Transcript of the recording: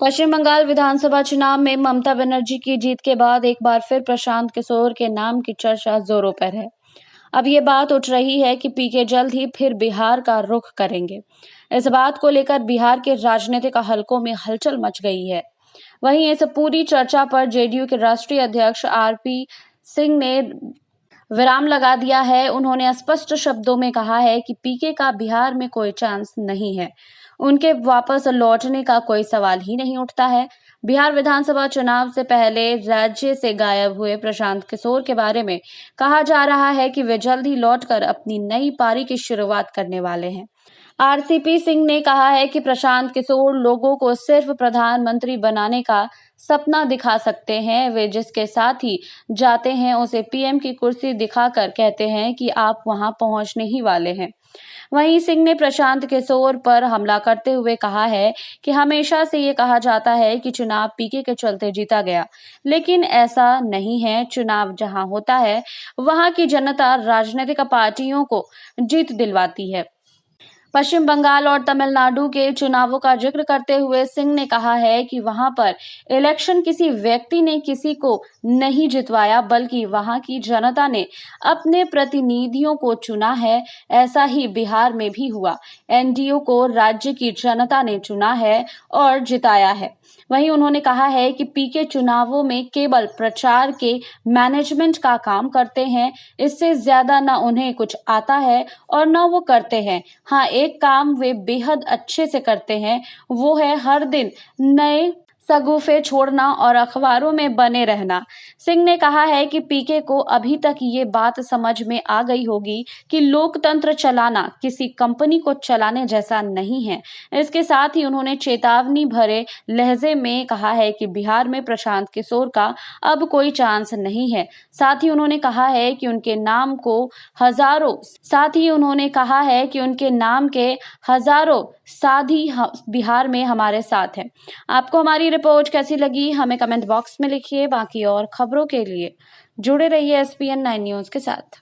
पश्चिम बंगाल विधानसभा चुनाव में ममता बनर्जी की जीत के बाद एक बार फिर प्रशांत किशोर के नाम की चर्चा जोरों पर है। अब ये बात उठ रही है कि पीके जल्द ही फिर बिहार का रुख करेंगे। इस बात को लेकर बिहार के राजनीतिक हलकों में हलचल मच गई है। वहीं इस पूरी चर्चा पर जेडीयू के राष्ट्रीय अध्यक्ष आरपी सिंह ने विराम लगा दिया है। उन्होंने स्पष्ट शब्दों में कहा है कि पीके का बिहार में कोई चांस नहीं है। उनके वापस लौटने का कोई सवाल ही नहीं उठता है। बिहार विधानसभा चुनाव से पहले राज्य से गायब हुए प्रशांत किशोर के बारे में कहा जा रहा है कि वे जल्द ही लौटकर अपनी नई पारी की शुरुआत करने वाले हैं। आरसीपी सिंह ने कहा है कि प्रशांत किशोर लोगों को सिर्फ प्रधानमंत्री बनाने का सपना दिखा सकते हैं। वे जिसके साथ ही जाते हैं उसे पीएम की कुर्सी दिखाकर कहते हैं कि आप वहां पहुंचने ही वाले हैं। वहीं सिंह ने प्रशांत किशोर पर हमला करते हुए कहा है कि हमेशा से ये कहा जाता है कि चुनाव पीके के चलते जीता गया, लेकिन ऐसा नहीं है। चुनाव जहां होता है वहां की जनता राजनीतिक पार्टियों को जीत दिलवाती है। पश्चिम बंगाल और तमिलनाडु के चुनावों का जिक्र करते हुए सिंह ने कहा है कि वहां पर इलेक्शन किसी व्यक्ति ने किसी को नहीं जितवाया, बल्कि वहां की जनता ने अपने प्रतिनिधियों को चुना है। ऐसा ही बिहार में भी हुआ। एनडीए को राज्य की जनता ने चुना है और जिताया है। वहीं उन्होंने कहा है कि पीके चुनावों में केवल प्रचार के मैनेजमेंट का काम करते हैं। इससे ज्यादा न उन्हें कुछ आता है और न वो करते हैं। हाँ, एक काम वे बेहद अच्छे से करते हैं, वो है हर दिन नए सगुफे छोड़ना और अखबारों में बने रहना। सिंह ने कहा है कि पीके को अभी तक ये बात समझ में आ गई होगी कि लोकतंत्र चलाना किसी कंपनी को चलाने जैसा नहीं है। इसके साथ ही उन्होंने चेतावनी भरे लहजे में कहा है कि बिहार में प्रशांत किशोर का अब कोई चांस नहीं है। साथ ही उन्होंने कहा है कि उनके नाम के हजारों साथी बिहार में हमारे साथ हैं। आपको हमारी रिपोर्ट कैसी लगी हमें कमेंट बॉक्स में लिखिए। बाकी और खबरों के लिए जुड़े रहिए SPN 9 न्यूज के साथ।